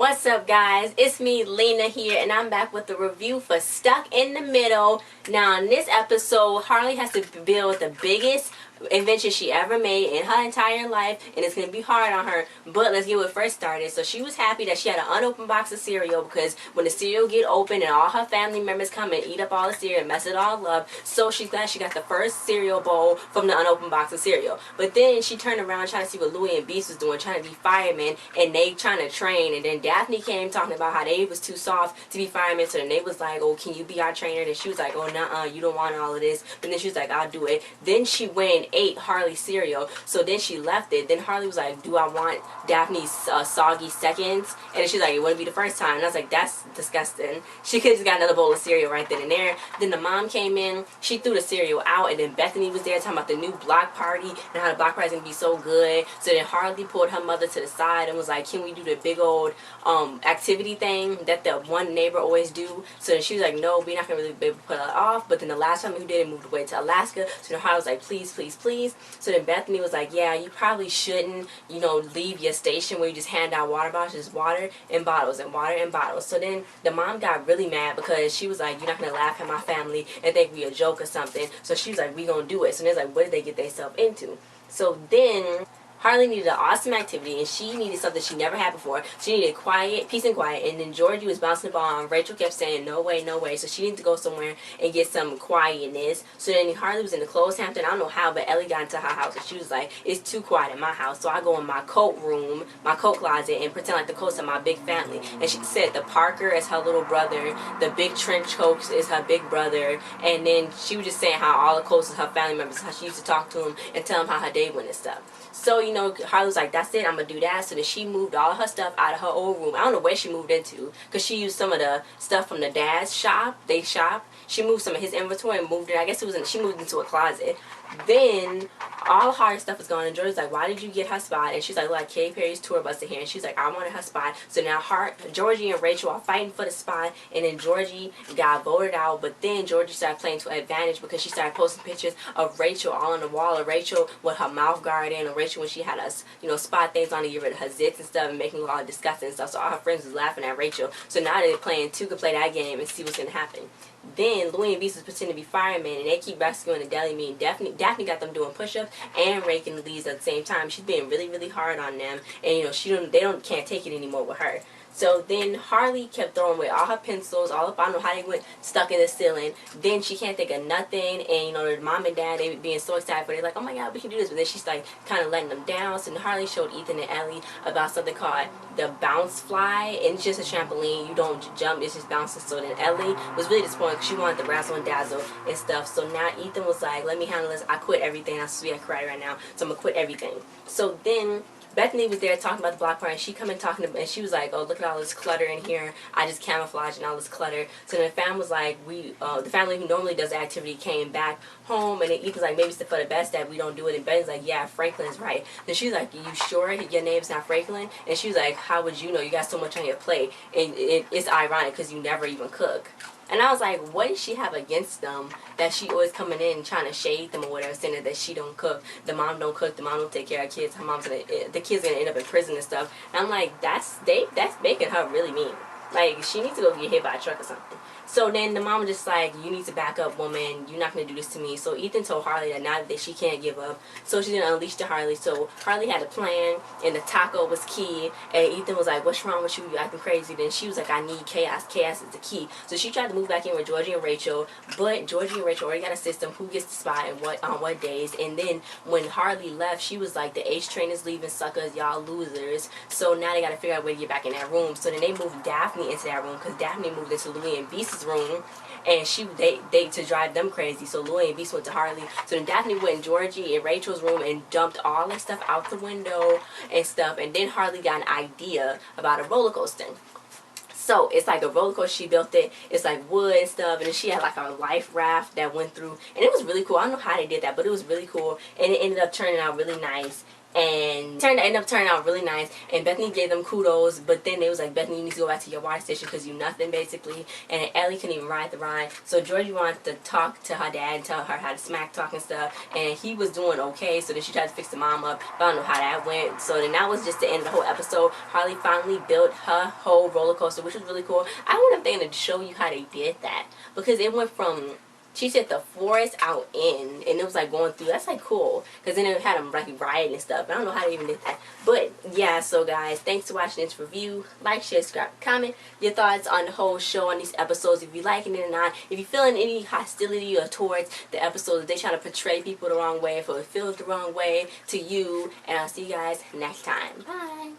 What's up, guys? It's me, Lena, here, and I'm back with the review for Stuck in the Middle. Now, in this episode, Harley has to build the biggest invention she ever made in her entire life, and it's going to be hard on her, but let's get what first started. So she was happy that she had an unopened box of cereal, because when the cereal get open and all her family members come and eat up all the cereal and mess it all up, so she's glad she got the first cereal bowl from the unopened box of cereal. But then she turned around trying to see what Louie and Beast was doing, trying to be firemen, and they trying to train, and then Daphne came talking about how they was too soft to be firemen, so then they was like, oh, can you be our trainer? And she was like, oh, nuh-uh, you don't want all of this. But then she was like, I'll do it. Then she went and ate Harley's cereal, so then she left it. Then Harley was like, do I want Daphne's soggy seconds? And then she's like, it wouldn't be the first time. And I was like, that's disgusting. She could have just got another bowl of cereal right then and there. Then the mom came in, she threw the cereal out, and then Bethany was there talking about the new block party and how the block party is going to be so good. So then Harley pulled her mother to the side and was like, can we do the big old activity thing that the one neighbor always do? So then she was like, no, we're not going to really be able to put it off. But then the last time we did it, moved away to Alaska. So then Harley was like, please, please, please. So then Bethany was like, yeah, you probably shouldn't, you know, leave your station where you just hand out water bottles, just water and bottles and water and bottles. So then the mom got really mad because she was like, you're not going to laugh at my family and think we a joke or something. So she was like, we going to do it. So then it's like, what did they get themselves into? So then Harley needed an awesome activity, and she needed something she never had before. She needed quiet, peace and quiet, and then Georgie was bouncing the ball, and Rachel kept saying, no way, no way. So she needed to go somewhere and get some quietness. So then Harley was in the clothes Hampton. I don't know how, but Ellie got into her house, and she was like, it's too quiet in my house. So I go in my coat room, my coat closet, and pretend like the coats are my big family. And she said the Parker is her little brother, the big trench coat is her big brother, and then she was just saying how all the coats is her family members, how she used to talk to them and tell them how her day went and stuff. So, you know, Harley was like, that's it, I'm going to do that. So then she moved all of her stuff out of her old room. I don't know where she moved into, because she used some of the stuff from the dad's shop. They shop. She moved some of his inventory and moved it. I guess it was she moved into a closet. Then all Harley's stuff is gone, and Georgie's like, why did you get her spot? And she's like, well, Katy Perry's tour bus here, and she's like, I wanted her spot. So now Georgie and Rachel are fighting for the spot, and then Georgie got voted out. But then Georgie started playing to advantage, because she started posting pictures of Rachel all on the wall, of Rachel with her mouth guard in, and Rachel when she had us, you know, spot things on to get rid of her zits and stuff, and making a lot of disgusting stuff. So all her friends was laughing at Rachel. So now they're playing two could play that game and see what's gonna happen. Then Louie and Beast was pretending to be firemen, and they keep rescuing the deli meat. Daphne got them doing push-ups and raking the leaves at the same time. She's being really, really hard on them, and you know they can't take it anymore with her. So then Harley kept throwing away all her pencils, I don't know how they went stuck in the ceiling. Then she can't think of nothing, and you know, her mom and dad, they were being so excited, but they're like, oh my god, we can do this. But then she's like kind of letting them down. So then Harley showed Ethan and Ellie about something called the bounce fly, and it's just a trampoline. You don't jump, it's just bouncing. So then Ellie was really disappointed because she wanted the razzle and dazzle and stuff. So now Ethan was like, let me handle this. I quit everything. I'm sweet, I cry right now, so I'm gonna quit everything. So then Bethany was there talking about the block party, and she come in talking to, and she was like, oh, look at all this clutter in here. I just camouflaged and all this clutter. So then the family was like, the family who normally does the activity came back home, and then Ethan's like, maybe it's for the best that we don't do it. And Betty's like, yeah, Franklin's right. Then she's like, you sure your name's not Franklin? And she was like, how would you know? You got so much on your plate. And it's ironic because you never even cook. And I was like, what does she have against them that she always coming in trying to shade them or whatever, saying that she don't cook, the mom don't cook, the mom don't take care of kids, the kids gonna end up in prison and stuff. And I'm like, that's making her really mean. Like, she needs to go get hit by a truck or something. So then the mom was just like, you need to back up, woman. You're not going to do this to me. So Ethan told Harley that now that she can't give up, so she's going to unleash to Harley. So Harley had a plan, and the taco was key. And Ethan was like, what's wrong with you? You acting crazy. Then she was like, I need chaos. Chaos is the key. So she tried to move back in with Georgie and Rachel, but Georgie and Rachel already got a system who gets the spot and on what days. And then when Harley left, she was like, the H train is leaving, suckers. Y'all losers. So now they got to figure out a way to get back in that room. So then they moved Daphne into that room, because Daphne moved into Louie and Beast's room, and they to drive them crazy. So Louie and Beast went to Harley. So then Daphne went in Georgie and Rachel's room and dumped all that stuff out the window and stuff. And then Harley got an idea about a roller coaster. So it's like a roller coaster. She built it. It's like wood and stuff, and then she had like a life raft that went through, and it was really cool. I don't know how they did that, but it was really cool, and it ended up turning out really nice. and ended up turning out really nice. And Bethany gave them kudos, but then they was like, Bethany, you need to go back to your water station because you nothing basically. And Ellie couldn't even ride the ride. So Georgie wanted to talk to her dad and tell her how to smack talk and stuff. And he was doing okay. So then she tried to fix the mom up. But I don't know how that went. So then that was just the end of the whole episode. Harley finally built her whole roller coaster, which was really cool. I wonder if they're gonna show you how they did that, because it went from, she said, the forest out in, and it was like going through. That's like cool, because then it had them like riding and stuff. I don't know how they even did that, but yeah. So guys, thanks for watching this review. Like, share, subscribe, comment your thoughts on the whole show, on these episodes, if you liking it or not, if you're feeling any hostility or towards the episodes, if they trying to portray people the wrong way, if it feels the wrong way to you. And I'll see you guys next time. Bye.